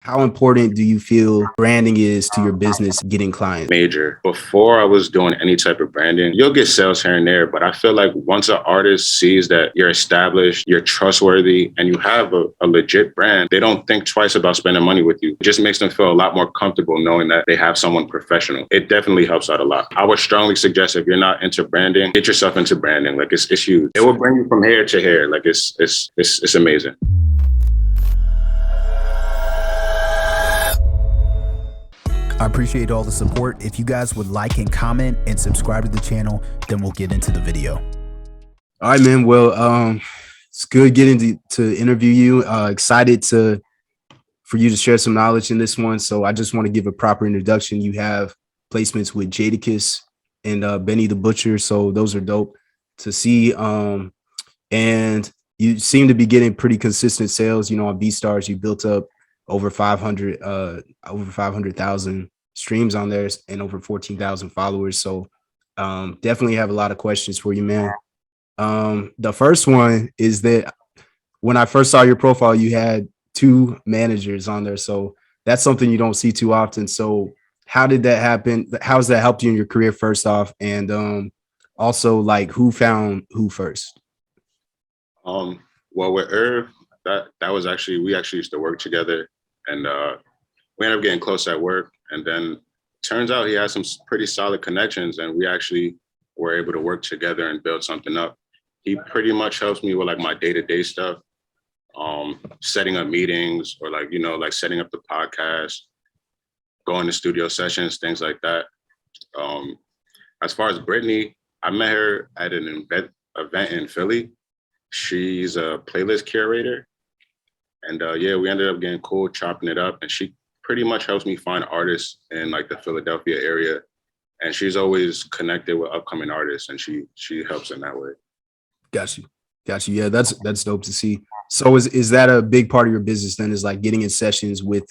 How important do you feel branding is to your business getting clients? Major. Before I was doing any type of branding, you'll get sales here and there, but I feel like once an artist sees that you're established, you're trustworthy, and you have a legit brand, they don't think twice about spending money with you. It just makes them feel a lot more comfortable knowing that they have someone professional. It definitely helps out a lot. I would strongly suggest if you're not into branding, get yourself into branding. Like it's huge. It will bring you from here to here. Like it's amazing. I appreciate all the support. If you guys would like and comment and subscribe to the channel, then we'll get into the video. All right, man. Well, it's good getting to interview you. Excited for you to share some knowledge in this one. So I just want to give a proper introduction. You have placements with Jadakiss and Benny the Butcher. So those are dope to see. And you seem to be getting pretty consistent sales. You know, on BeatStars, you built up over 500,000 streams on there and over 14,000 followers. So definitely have a lot of questions for you, man. The first one is that when I first saw your profile, you had 2 managers on there. So that's something you don't see too often. So how did that happen? How has that helped you in your career, first off? And also, like, who found who first? Well, with Irv, that was actually, we actually used to work together, and we ended up getting close at work. And then turns out he has some pretty solid connections, and we actually were able to work together and build something up. He pretty much helps me with like my day-to-day stuff, setting up meetings, or like, you know, like setting up the podcast, going to studio sessions, things like that. As far as Brittany, I met her at an event in Philly. She's a playlist curator. And yeah, we ended up getting cool, chopping it up. And she pretty much helps me find artists in like the Philadelphia area. And she's always connected with upcoming artists, and she helps in that way. Got you. Yeah, that's dope to see. So is that a big part of your business then, is like getting in sessions with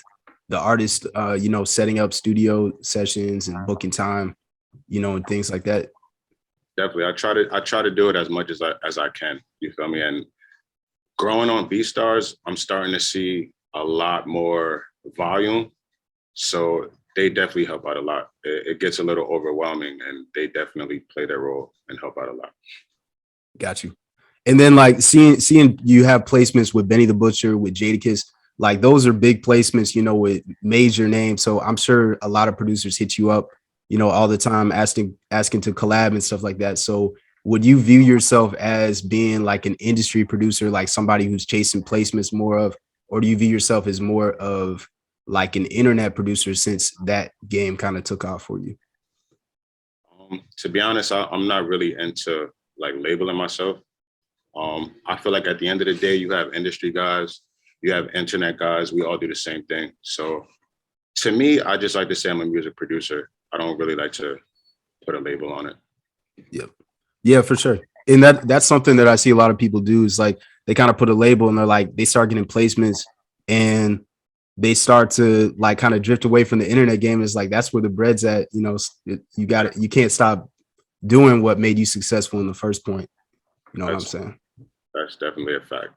the artist, you know, setting up studio sessions and booking time, you know, and things like that? Definitely. I try to do it as much as I can. You feel me? And growing on BeatStars, I'm starting to see a lot more volume. So they definitely help out a lot. It gets a little overwhelming, and they definitely play their role and help out a lot. Got you. And then like seeing you have placements with Benny the Butcher, with Jadakiss, like those are big placements, you know, with major names. So I'm sure a lot of producers hit you up, you know, all the time asking to collab and stuff like that. So would you view yourself as being like an industry producer, like somebody who's chasing placements more of, or do you view yourself as more of like an internet producer, since that game kind of took off for you? To be honest, I'm not really into like labeling myself. I feel like at the end of the day, you have industry guys, you have internet guys, we all do the same thing. So to me, I just like to say I'm a music producer. I don't really like to put a label on it. Yeah, for sure. And that's something that I see a lot of people do, is like they kind of put a label and they're like, they start getting placements and they start to like kind of drift away from the internet game. It's like, that's where the bread's at, you know. You can't stop doing what made you successful in the first point. You know what I'm saying? That's definitely a fact.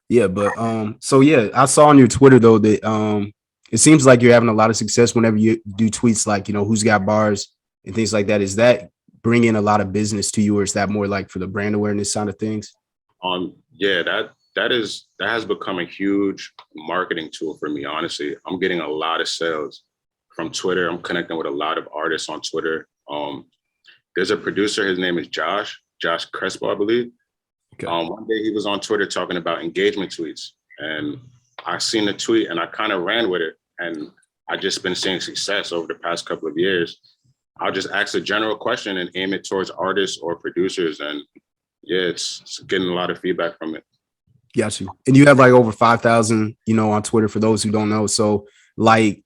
Yeah, but so yeah, I saw on your Twitter though that it seems like you're having a lot of success whenever you do tweets like, you know, who's got bars and things like that. Is that bringing a lot of business to you, or is that more like for the brand awareness side of things? Yeah, that has become a huge marketing tool for me. Honestly, I'm getting a lot of sales from Twitter. I'm connecting with a lot of artists on Twitter. There's a producer, his name is Josh Crespo, I believe. Okay. One day he was on Twitter talking about engagement tweets, and I seen the tweet and I kind of ran with it, and I just been seeing success over the past couple of years. I'll just ask a general question and aim it towards artists or producers, and yeah, it's getting a lot of feedback from it. Got you. And you have like over 5,000, you know, on Twitter, for those who don't know. So like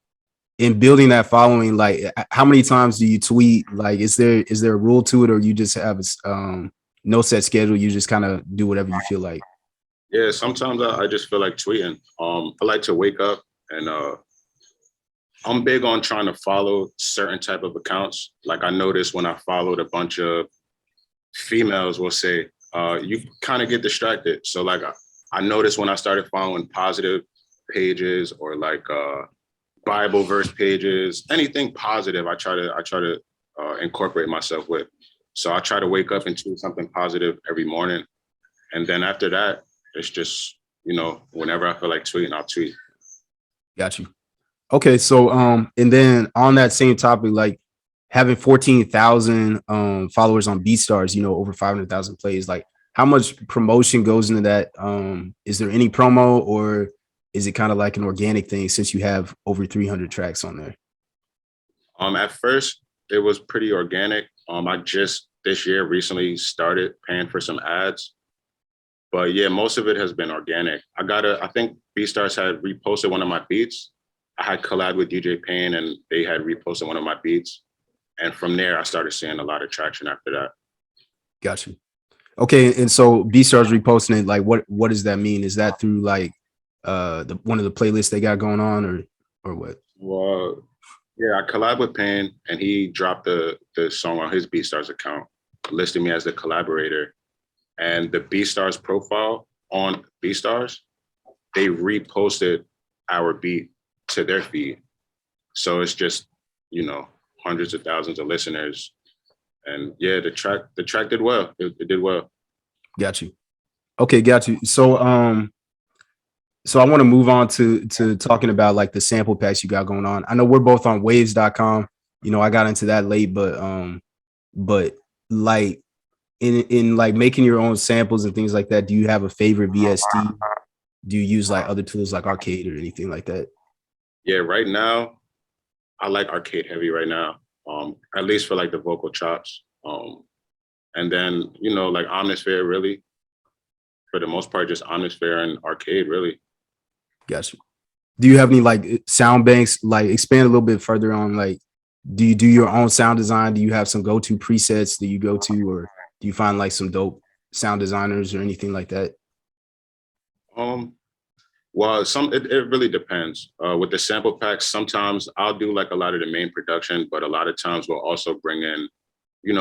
in building that following, like how many times do you tweet? Like, is there a rule to it, or you just have no set schedule? You just kind of do whatever you feel like? Yeah, sometimes I just feel like tweeting. I like to wake up and I'm big on trying to follow certain type of accounts. Like I noticed when I followed a bunch of females, will say, you kind of get distracted. So like I noticed when I started following positive pages or like Bible verse pages, anything positive. I try to incorporate myself with. So I try to wake up and tweet something positive every morning, and then after that, it's just whenever I feel like tweeting, I'll tweet. Got you. Okay, so and then on that same topic, like having 14,000 followers on BeatStars, over 500,000 plays, like how much promotion goes into that? Is there any promo, or is it kind of like an organic thing since you have over 300 tracks on there? At first it was pretty organic. I just this year recently started paying for some ads. But yeah, most of it has been organic. I think BeatStars had reposted one of my beats. I had collabed with DJ Payne and they had reposted one of my beats. And from there, I started seeing a lot of traction after that. Got you. Okay, and so BeatStars reposting it, like what does that mean? Is that through like one of the playlists they got going on, or what? Well, yeah, I collabed with Payne and he dropped the song on his BeatStars account, listing me as the collaborator. And the BeatStars profile on BeatStars, they reposted our beat to their feed. So it's just, hundreds of thousands of listeners. And yeah, the track did well. It did well. Got you. Okay, got you. So so I want to move on to talking about like the sample packs you got going on. I know we're both on waves.com. I got into that late, but like in like making your own samples and things like that, do you have a favorite VST? Do you use like other tools like Arcade or anything like that? Yeah, right now I like Arcade heavy right now. At least for like the vocal chops. And then, like Omnisphere, really, for the most part, just Omnisphere and Arcade, really. Gotcha. Do you have any like sound banks? Like expand a little bit further on like, do you do your own sound design? Do you have some go-to presets that you go to, or do you find like some dope sound designers or anything like that? Well, it really depends. With the sample packs, sometimes I'll do like a lot of the main production, but a lot of times we'll also bring in,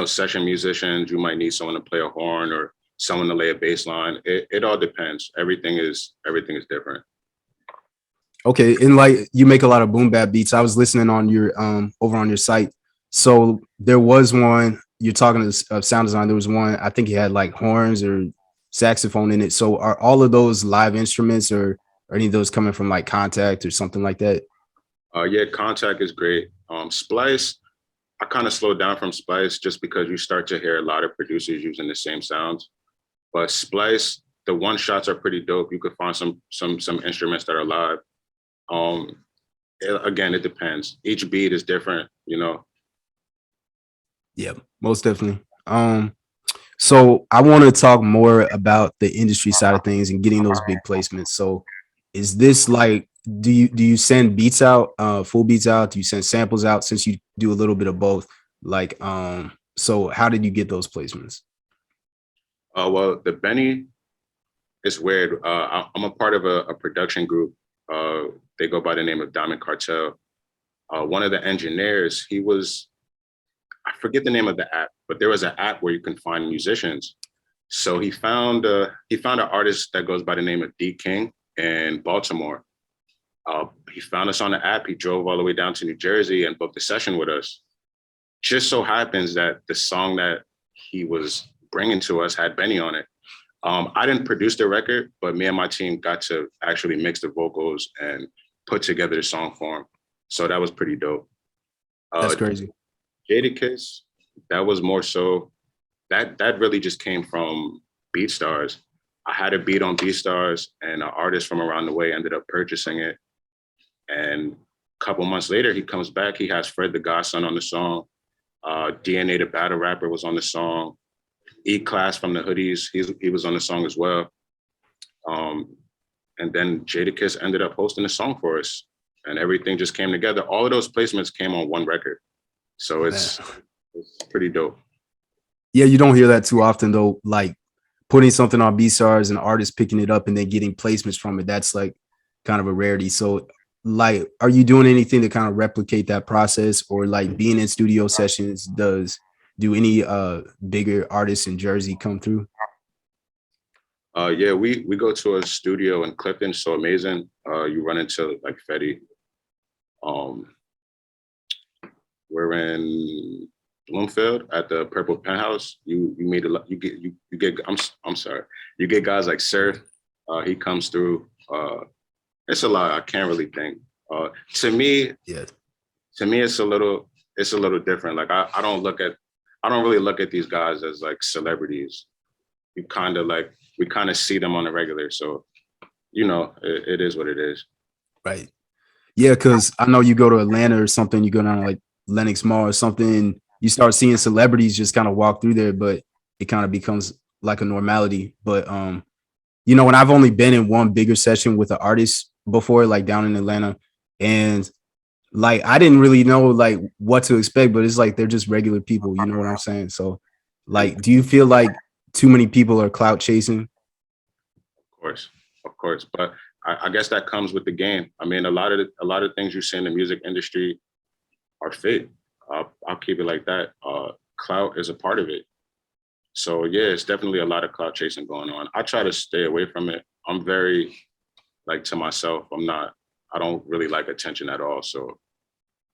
session musicians. You might need someone to play a horn or someone to lay a bass line. It all depends. Everything is different. Okay, and like you make a lot of boom bap beats. I was listening on your over on your site. So there was one, you're talking to sound design. There was one, I think he had like horns or saxophone in it. So are all of those live instruments, or are any of those coming from like Contact or something like that? Yeah, Contact is great. Splice, I kind of slowed down from Splice just because you start to hear a lot of producers using the same sounds. But Splice, the one shots are pretty dope. You could find some instruments that are live. Again, it depends. Each beat is different, Yeah, most definitely. So I want to talk more about the industry side of things and getting those big placements. So is this like, do you send beats out, full beats out? Do you send samples out, since you do a little bit of both? Like, so how did you get those placements? Well, the Benny is weird. I'm a part of a production group. They go by the name of Diamond Cartel. One of the engineers, I forget the name of the app, but there was an app where you can find musicians. So he found an artist that goes by the name of D King in Baltimore. He found us on the app. He drove all the way down to New Jersey and booked a session with us. Just so happens that the song that he was bringing to us had Benny on it. I didn't produce the record, but me and my team got to actually mix the vocals and put together the song for him. So that was pretty dope. That's crazy. Jadakiss, that was more so, that really just came from BeatStars. I had a beat on BeatStars and an artist from around the way ended up purchasing it. And a couple months later, he comes back. He has Fred the Godson on the song. DNA the Battle Rapper was on the song. E-Class from the Hoodies, he was on the song as well. And then Jadakiss ended up hosting the song for us, and everything just came together. All of those placements came on one record. So it's pretty dope. Yeah, you don't hear that too often though, like putting something on BeatStars and artists picking it up and then getting placements from it. That's like kind of a rarity. So like, are you doing anything to kind of replicate that process, or like being in studio sessions, do any bigger artists in Jersey come through? Yeah, we go to a studio in Clifton, so amazing. You run into like Fetty. Um, we're in Bloomfield at the Purple Penthouse. You meet a lot. You get. I'm sorry. You get guys like Surf. He comes through. It's a lot. I can't really think. To me, Yeah. it's a little different. Like I don't really look at these guys as like celebrities. We kind of see them on a regular. So it is what it is. Right. Yeah, because I know you go to Atlanta or something, you go down to like Lenox Mall or something, you start seeing celebrities just kind of walk through there, but it kind of becomes like a normality. But when I've only been in one bigger session with an artist before, like down in Atlanta, and like I didn't really know like what to expect, but it's like they're just regular people, you know what I'm saying? So like, do you feel like too many people are clout chasing? Of course. But I guess that comes with the game. I mean, a lot of things you see in the music industry are fake. I'll keep it like that. Clout is a part of it. So yeah, it's definitely a lot of clout chasing going on. I try to stay away from it. I'm very like to myself. I don't really like attention at all. So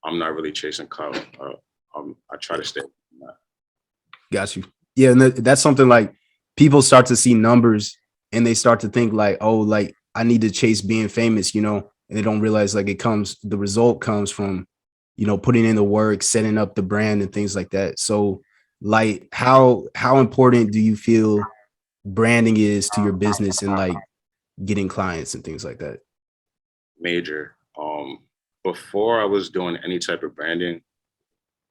I'm not really chasing clout. I try to stay away from that. Got you. Yeah, and that's something like people start to see numbers and they start to think like, oh, like I need to chase being famous, and they don't realize like the result comes from, putting in the work, setting up the brand and things like that. So like how important do you feel branding is to your business and like getting clients and things like that? Major. Before I was doing any type of branding,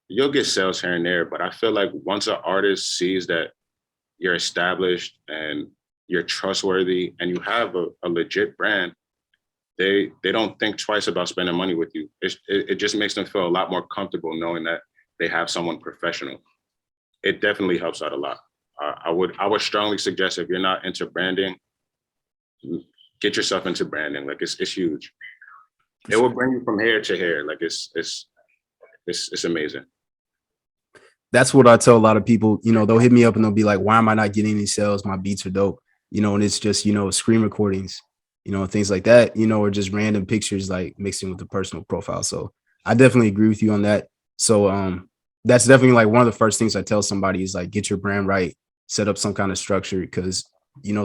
you'll get sales here and there, but I feel like once an artist sees that you're established and you're trustworthy and you have a legit brand, they don't think twice about spending money with you. It just makes them feel a lot more comfortable knowing that they have someone professional. It definitely helps out a lot. I would strongly suggest if you're not into branding, get yourself into branding. Like it's huge. It will bring you from here to here. Like it's amazing. That's what I tell a lot of people. They'll hit me up and they'll be like, why am I not getting any sales? My beats are dope. And it's just, screen recordings, things like that, or just random pictures like mixing with the personal profile. So I definitely agree with you on that. So that's definitely like one of the first things I tell somebody is like, get your brand right, set up some kind of structure, because,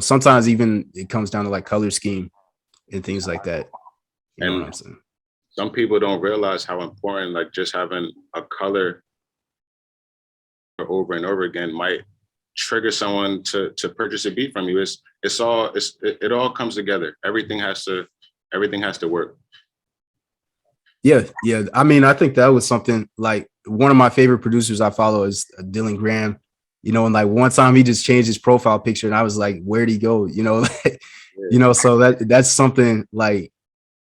sometimes even it comes down to like color scheme and things like that. You know what And I'm saying? some people don't realize how important like just having a color over and over again might trigger someone to purchase a beat from you. It all comes together. Everything has to work. Yeah. I mean, I think that was something like one of my favorite producers I follow is Dylan Graham, and like one time he just changed his profile picture and I was like, where'd he go? So that's something like,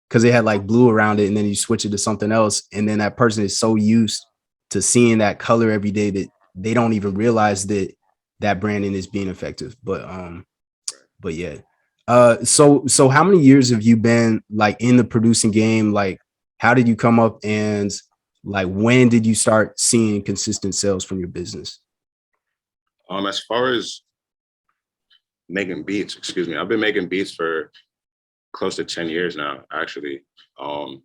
because they had like blue around it and then you switch it to something else. And then that person is so used to seeing that color every day that they don't even realize that branding is being effective. But yeah. So how many years have you been like in the producing game? Like, how did you come up and like when did you start seeing consistent sales from your business? As far as making beats, excuse me, I've been making beats for close to 10 years now, actually. I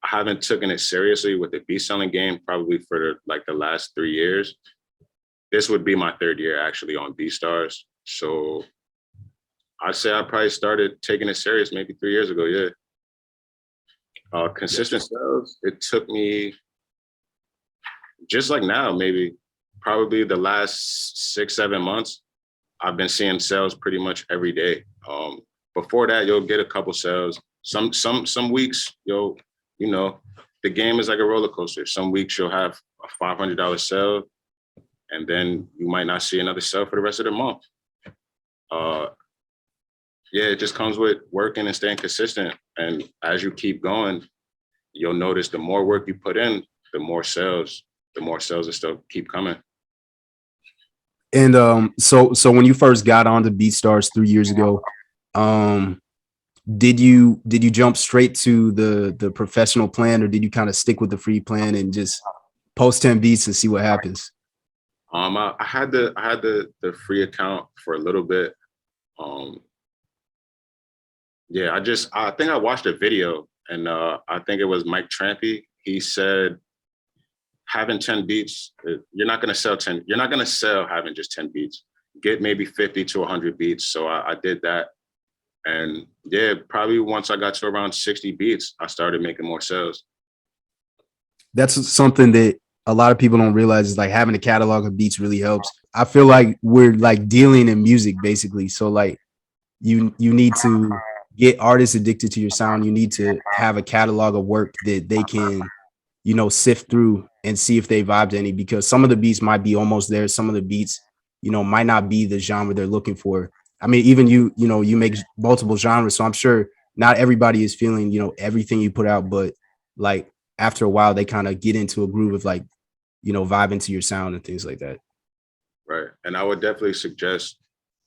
haven't taken it seriously with the beat selling game probably for the last 3 years. This would be my third year actually on BeatStars. So I'd say I probably started taking it serious maybe 3 years ago. Yeah. Consistent sales, it took me just like now, maybe probably the last 6-7 months, I've been seeing sales pretty much every day. Before that, you'll get a couple sales. Some weeks, the game is like a roller coaster. Some weeks you'll have a $500 sale, and then you might not see another sale for the rest of the month. Yeah, it just comes with working and staying consistent. And as you keep going, you'll notice the more work you put in, the more sales will still keep coming. And so when you first got onto BeatStars 3 years ago, did you jump straight to the professional plan, or did you kind of stick with the free plan and just post 10 beats and see what happens? I had the free account for a little bit. Um, yeah, I think I watched a video, and I think it was Mike Trampy. He said having 10 beats, you're not gonna sell 10. You're not gonna sell having just 10 beats. Get maybe 50 to 100 beats. So I did that, and yeah, probably once I got to around 60 beats, I started making more sales. That's something that a lot of people don't realize is like having a catalog of beats really helps. I feel like we're like dealing in music basically. So like you need to get artists addicted to your sound. You need to have a catalog of work that they can, you know, sift through and see if they vibe to any, because some of the beats might be almost there. Some of the beats, you know, might not be the genre they're looking for. I mean, even you know, you make multiple genres. So I'm sure not everybody is feeling, you know, everything you put out, but like after a while, they kind of get into a groove of like, you know, vibing to your sound and things like that. Right. And I would definitely suggest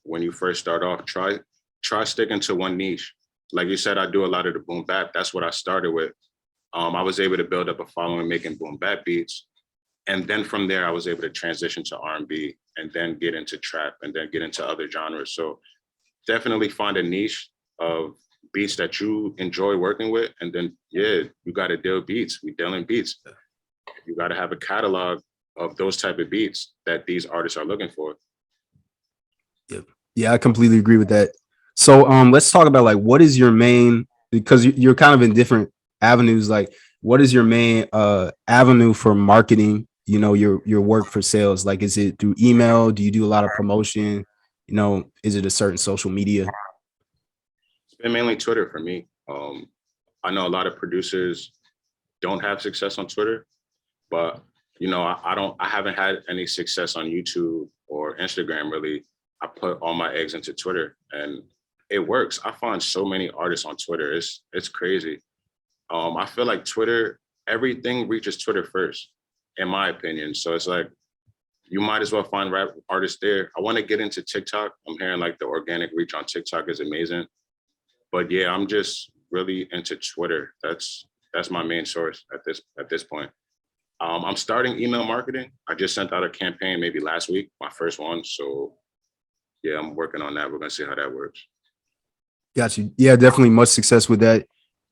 when you first start off, try sticking to one niche. Like you said, I do a lot of the boom bap. That's what I started with. I was able to build up a following making boom bap beats. And then from there, I was able to transition to R&B and then get into trap and then get into other genres. So definitely find a niche of beats that you enjoy working with. And then, yeah, you got to deal beats. We deal in beats. You got to have a catalog of those type of beats that these artists are looking for. Yep. Yeah, I completely agree with that. So let's talk about like what is your main, because you're kind of in different avenues, like what is your main avenue for marketing, you know, your work for sales? Like is it through email? Do you do a lot of promotion? You know, is it a certain social media? It's been mainly Twitter for me. I know a lot of producers don't have success on Twitter, but you know, I haven't had any success on YouTube or Instagram really. I put all my eggs into Twitter and it works. I find so many artists on Twitter. It's crazy. I feel like Twitter, everything reaches Twitter first, in my opinion. So it's like you might as well find rap artists there. I want to get into TikTok. I'm hearing like the organic reach on TikTok is amazing. But yeah, I'm just really into Twitter. That's my main source at this point. I'm starting email marketing. I just sent out a campaign maybe last week, my first one. So yeah, I'm working on that. We're gonna see how that works. Got you. Yeah, definitely much success with that.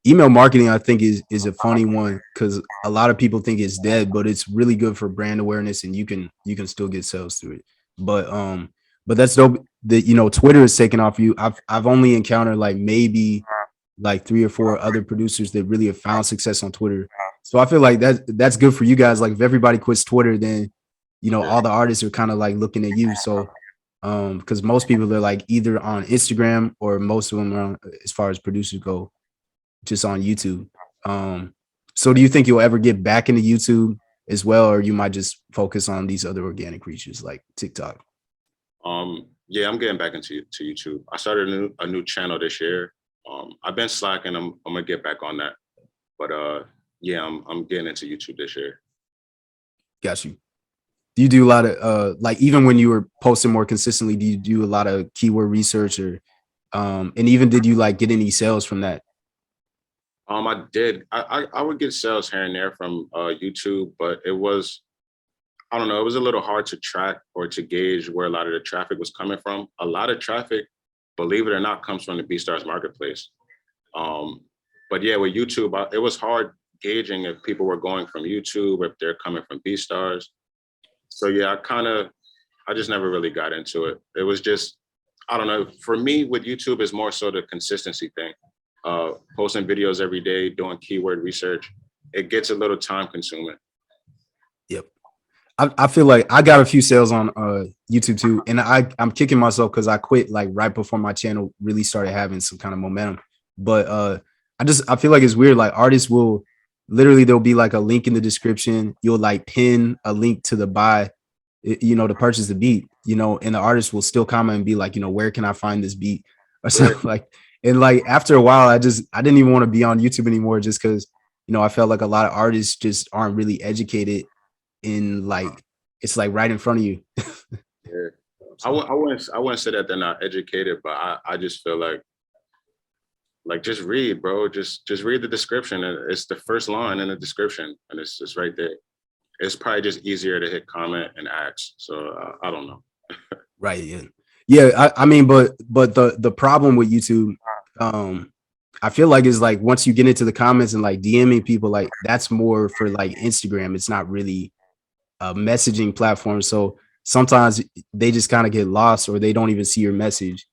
Email marketing, I think, is a funny one because a lot of people think it's dead, but it's really good for brand awareness, and you can still get sales through it. But that's dope that you know Twitter is taking off you. I've only encountered like maybe like 3 or 4 other producers that really have found success on Twitter. So I feel like that's good for you guys. Like if everybody quits Twitter, then you know all the artists are kind of like looking at you. So because most people are like either on Instagram or most of them are on, as far as producers go, just on YouTube. So do you think you'll ever get back into YouTube as well, or you might just focus on these other organic reaches like TikTok? Yeah, I'm getting back into to YouTube. I started a new channel this year. I've been slacking. I'm gonna get back on that. But yeah, I'm getting into YouTube this year. Got you. Do you do a lot of like even when you were posting more consistently, do you do a lot of keyword research or and even did you like get any sales from that? I did. I would get sales here and there from YouTube, but it was, I don't know, it was a little hard to track or to gauge where a lot of the traffic was coming from. A lot of traffic, believe it or not, comes from the BeatStars marketplace. But yeah, with YouTube, it was hard gauging if people were going from YouTube, if they're coming from BeatStars. So yeah, I just never really got into it. It was just, I don't know. For me, with YouTube, is more so the consistency thing. Posting videos every day, doing keyword research, it gets a little time consuming. Yep. I feel like I got a few sales on YouTube too, and I'm kicking myself because I quit like right before my channel really started having some kind of momentum. But I feel like it's weird. Like artists will literally there'll be like a link in the description. You'll like pin a link to the buy, you know, to purchase the beat, you know, and the artist will still comment and be like, you know, where can I find this beat or something like. And like after a while, I didn't even want to be on YouTube anymore just because you know I felt like a lot of artists just aren't really educated in like it's like right in front of you. Yeah. I wouldn't say that they're not educated, but I just feel like just read, bro. Just read the description. It's the first line in the description, and it's just right there. It's probably just easier to hit comment and ask. So I don't know. Right. Yeah. Yeah, I mean, but the problem with YouTube, um, I feel like is like once you get into the comments and like DMing people, like that's more for like Instagram. It's not really a messaging platform. So sometimes they just kind of get lost or they don't even see your message.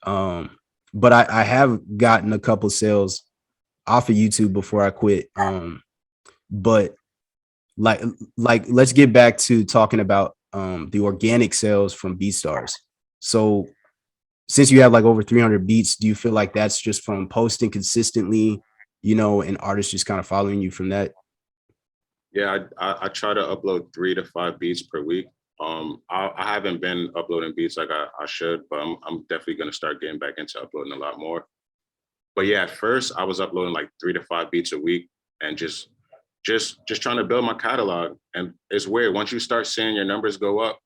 Um, but I have gotten a couple sales off of YouTube before I quit. But like let's get back to talking about the organic sales from BeatStars. So since you have like over 300 beats, do you feel like that's just from posting consistently, and artists just kind of following you from that? Yeah, I try to upload 3 to 5 beats per week. I haven't been uploading beats like I should, but I'm definitely gonna start getting back into uploading a lot more. But yeah, at first I was uploading like 3 to 5 beats a week and just trying to build my catalog. And it's weird. Once you start seeing your numbers go up,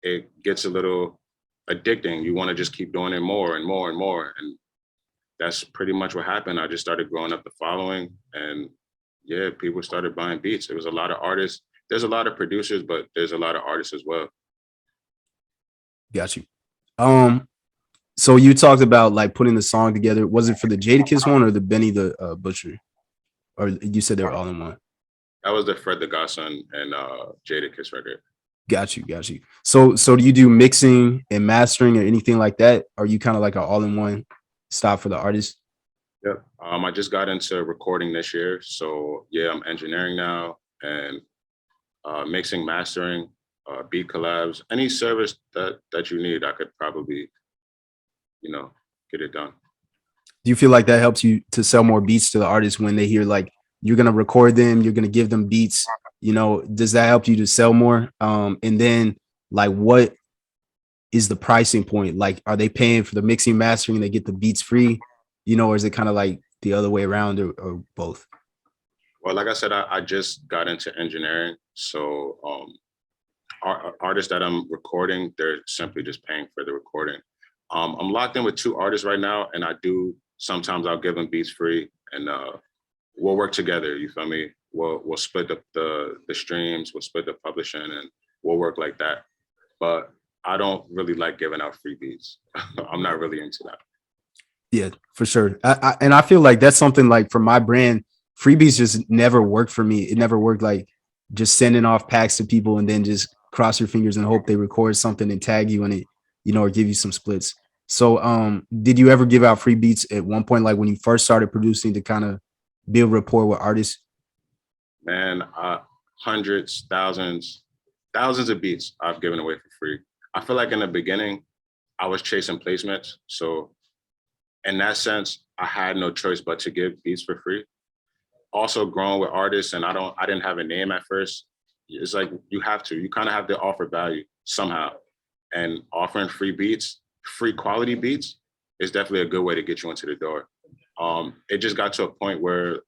it gets a little addicting. You want to just keep doing it more and more and more. And that's pretty much what happened. I just started growing up the following, and yeah, people started buying beats. There was a lot of artists. There's a lot of producers, but there's a lot of artists as well. Got you. Um, so you talked about like putting the song together. Was it for the Jadakiss one or the Benny the Butcher? Or you said they were all in one? That was the Fred the Godson and Jadakiss record. Got you, got you. So do you do mixing and mastering or anything like that? Or are you kind of like an all-in-one stop for the artist? Yep. I just got into recording this year, so yeah, I'm engineering now and mixing, mastering, beat collabs, any service that you need, I could probably, get it done. Do you feel like that helps you to sell more beats to the artists when they hear like you're gonna record them, you're gonna give them beats? Does that help you to sell more? And then like what is the pricing point? Like, are they paying for the mixing, mastering, and they get the beats free? Or is it kind of like the other way around or both? Well, like I said, I just got into engineering, so artists that I'm recording, they're simply just paying for the recording. I'm locked in with 2 artists right now, and sometimes I'll give them beats free, and we'll work together. You feel me? We'll split up the streams, we'll split the publishing, and we'll work like that. But I don't really like giving out free beats. I'm not really into that. Yeah, for sure. And I feel like that's something like for my brand, freebies just never worked for me. It never worked like just sending off packs to people and then just cross your fingers and hope they record something and tag you in it, or give you some splits. So did you ever give out free beats at one point, like when you first started producing to kind of build rapport with artists? Man, hundreds, thousands of beats I've given away for free. I feel like in the beginning, I was chasing placements. So in that sense, I had no choice but to give beats for free. Also growing with artists, and I didn't have a name at first. It's like you kind of have to offer value somehow. And offering free beats, free quality beats, is definitely a good way to get you into the door. It just got to a point where,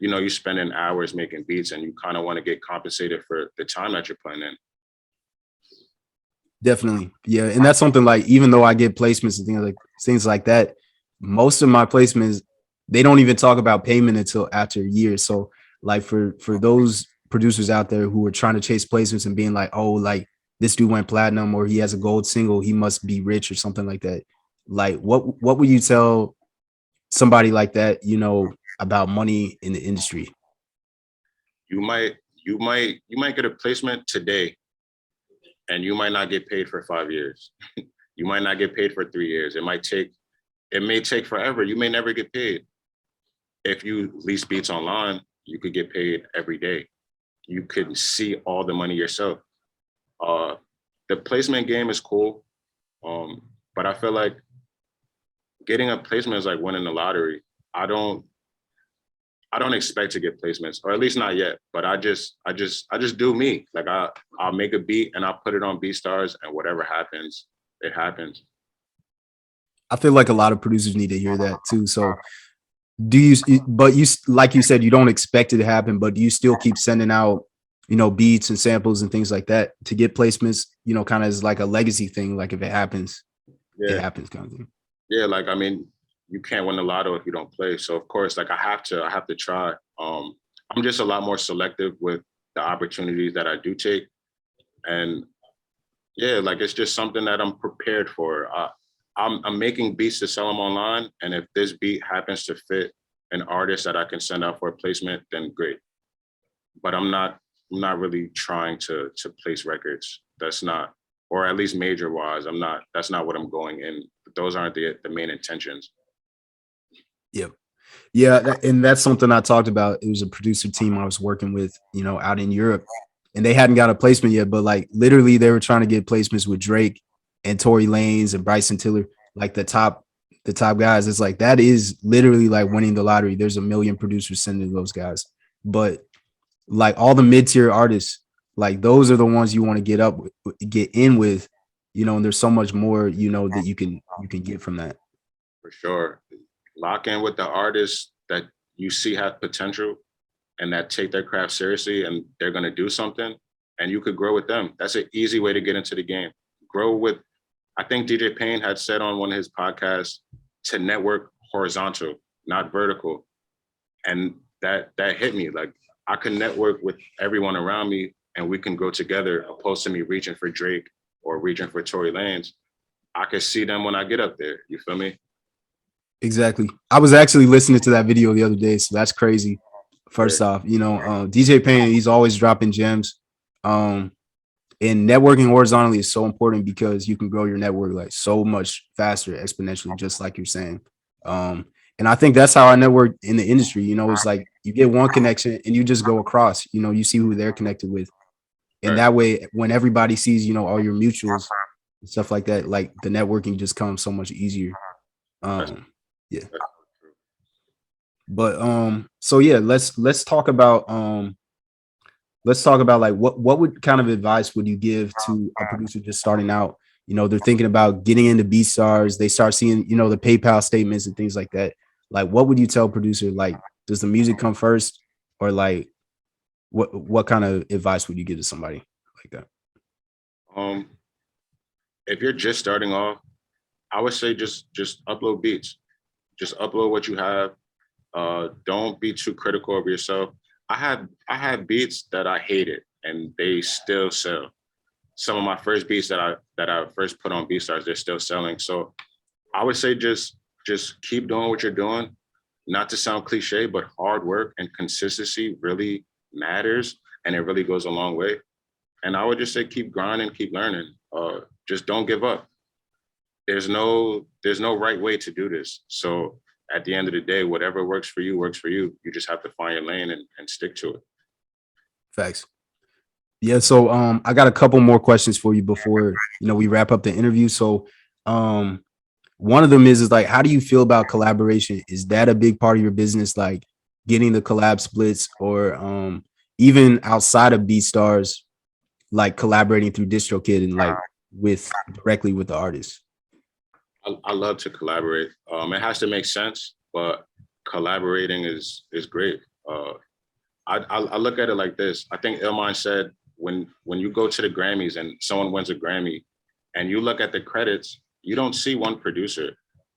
you spending hours making beats and you kind of want to get compensated for the time that you're putting in. Definitely. Yeah. And that's something like, even though I get placements and things like that, most of my placements, they don't even talk about payment until after a year. So like for those producers out there who are trying to chase placements and being like, oh, like this dude went platinum or he has a gold single, he must be rich or something like that. Like what would you tell somebody like that, about money in the industry? You might get a placement today and you might not get paid for 5 years. You might not get paid for 3 years. It may take forever. You may never get paid. If you lease beats online, you could get paid every day. You could see all the money yourself. The placement game is cool, but I feel like getting a placement is like winning the lottery. I don't expect to get placements, or at least not yet. But I just do me. Like I'll make a beat and I'll put it on BeatStars, and whatever happens, it happens. I feel like a lot of producers need to hear that too. So but you, like you said, you don't expect it to happen, but do you still keep sending out, beats and samples and things like that to get placements, kind of as like a legacy thing? Like if it happens, Yeah. it happens kind of thing. Yeah. Like, I mean, you can't win the lotto if you don't play. So of course, like I have to try. I'm just a lot more selective with the opportunities that I do take. And Yeah, like it's just something that I'm prepared for. I'm making beats to sell them online, and if this beat happens to fit an artist that I can send out for a placement, then great. But I'm not really trying to place records. That's not, or at least major wise, I'm not. That's not what I'm going in. Those aren't the main intentions. Yeah. Yeah, and that's something I talked about. It was a producer team I was working with, out in Europe, and they hadn't got a placement yet, but like literally they were trying to get placements with Drake and Tory Lanez and Bryson Tiller, like the top guys. It's like that is literally like winning the lottery. There's a million producers sending those guys, but like all the mid-tier artists, like those are the ones you want to get in with, and there's so much more, that you can get from that. For sure. Lock in with the artists that you see have potential and that take their craft seriously and they're going to do something, and you could grow with them. That's an easy way to get into the game. Grow with, I think DJ Payne had said on one of his podcasts to network horizontal, not vertical. And that hit me. Like I can network with everyone around me and we can grow together, opposed to me reaching for Drake or reaching for Tory Lanez. I can see them when I get up there. You feel me? Exactly. I was actually listening to that video the other day, so that's crazy. First off, DJ Payne, he's always dropping gems. Um, and networking horizontally is so important because you can grow your network like so much faster, exponentially, just like you're saying. And I think that's how I network in the industry. It's like you get one connection and you just go across. You see who they're connected with, and Right. that way, when everybody sees, all your mutuals and stuff like that, like the networking just comes so much easier. Yeah. But so yeah, let's talk about like what would kind of advice would you give to a producer just starting out? They're thinking about getting into BeatStars, they start seeing, the PayPal statements and things like that. Like what would you tell a producer? Like, does the music come first, or like what kind of advice would you give to somebody like that? Um, if you're just starting off, I would say just upload beats. Just upload what you have. Don't be too critical of yourself. I had beats that I hated and they still sell. Some of my first beats that I first put on BeatStars, they're still selling. So I would say just keep doing what you're doing. Not to sound cliche, but hard work and consistency really matters and it really goes a long way. And I would just say keep grinding, keep learning. Just don't give up. There's no right way to do this. So at the end of the day, whatever works for you works for you. You just have to find your lane and stick to it. Facts. Yeah, so I got a couple more questions for you before we wrap up the interview. So one of them is like, how do you feel about collaboration? Is that a big part of your business, like getting the collab splits, or even outside of BeatStars, like collaborating through DistroKid and like directly with the artist? I love to collaborate. It has to make sense, but collaborating is great. I look at it like this. I think Illmind said when you go to the Grammys and someone wins a Grammy, and you look at the credits, you don't see one producer.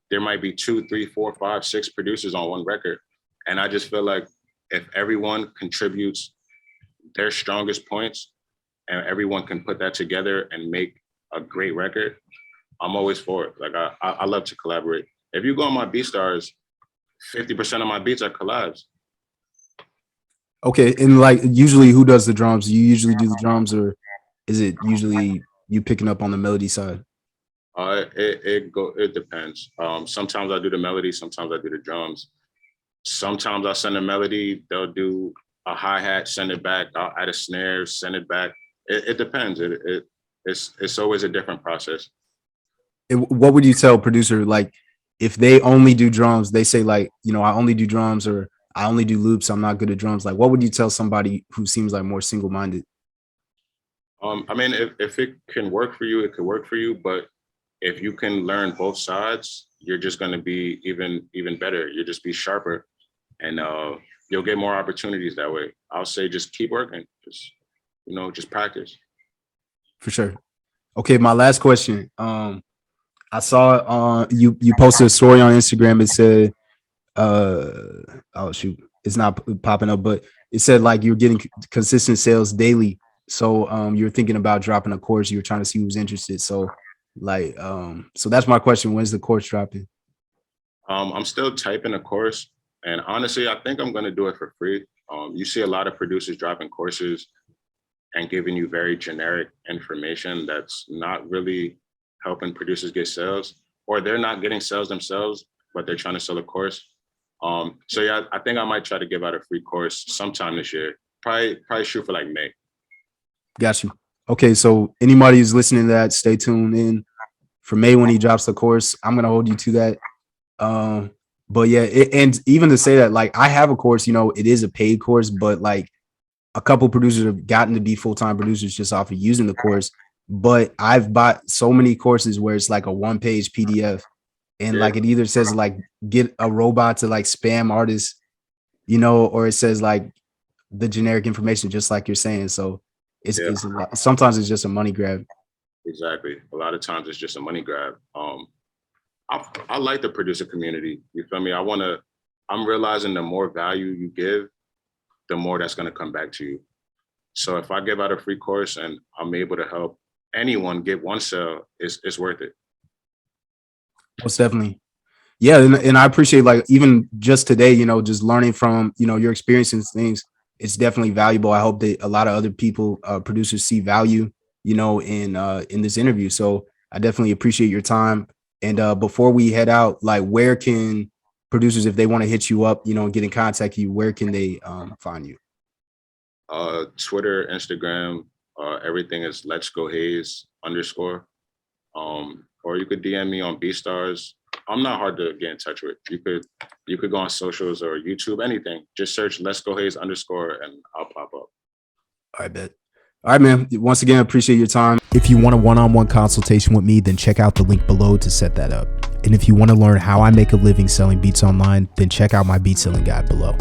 There might be 2, 3, 4, 5, 6 producers on one record, and I just feel like if everyone contributes their strongest points and everyone can put that together and make a great record, I'm always for it. Like I love to collaborate. If you go on my BeatStars, 50% of my beats are collabs. Okay, and like usually who does the drums? You usually do the drums, or is it usually you picking up on the melody side? It depends. Sometimes I do the melody, sometimes I do the drums. Sometimes I send a melody, they'll do a hi-hat, send it back. I'll add a snare, send it back. It depends. It's always a different process. What would you tell a producer, like if they only do drums, they say like, I only do drums, or I only do loops, I'm not good at drums. Like what would you tell somebody who seems like more single-minded? I mean, if it can work for you, it could work for you. But if you can learn both sides, you're just going to be even better. You'll just be sharper, and you'll get more opportunities that way. I'll say just keep working. Just practice. For sure. Okay, my last question. I saw you posted a story on Instagram. It said, oh shoot, it's not popping up, but it said like you're getting consistent sales daily. So you're thinking about dropping a course. You were trying to see who's interested. So like so that's my question. When's the course dropping? I'm still typing a course, and honestly, I think I'm going to do it for free. You see a lot of producers dropping courses and giving you very generic information that's not really helping producers get sales, or they're not getting sales themselves, but they're trying to sell a course. So yeah, I think I might try to give out a free course sometime this year. Probably shoot for like May. Got you. Okay, so anybody who's listening to that, stay tuned in for May when he drops the course. I'm gonna hold you to that. But yeah, and even to say that, like I have a course, you know, it is a paid course, but like a couple producers have gotten to be full-time producers just off of using the course. But I've bought so many courses where it's like a one-page PDF, and like it either says like get a robot to like spam artists, you know, or it says like the generic information, just like you're saying. So it's a lot. Sometimes it's just a money grab. Exactly. A lot of times it's just a money grab. I like the producer community. You feel me? I'm realizing the more value you give, the more that's going to come back to you. So if I give out a free course and I'm able to help anyone get one sale, it's worth it. Most definitely. Yeah. And I appreciate like even just today, you know, just learning from, you know, your experiences, things, it's definitely valuable. I hope that a lot of other people, producers see value, you know, in this interview. So I definitely appreciate your time. And before we head out, like where can producers, if they want to hit you up, you know, get in contact with you, where can they find you? Twitter, Instagram, everything is LetsGoHayes _. Or you could DM me on BeatStars. I'm not hard to get in touch with. You could go on socials or YouTube, anything. Just search LetsGoHayes _ and I'll pop up. I bet. All right, man. Once again, appreciate your time. If you want a one-on-one consultation with me, then check out the link below to set that up. And if you want to learn how I make a living selling beats online, then check out my beat selling guide below.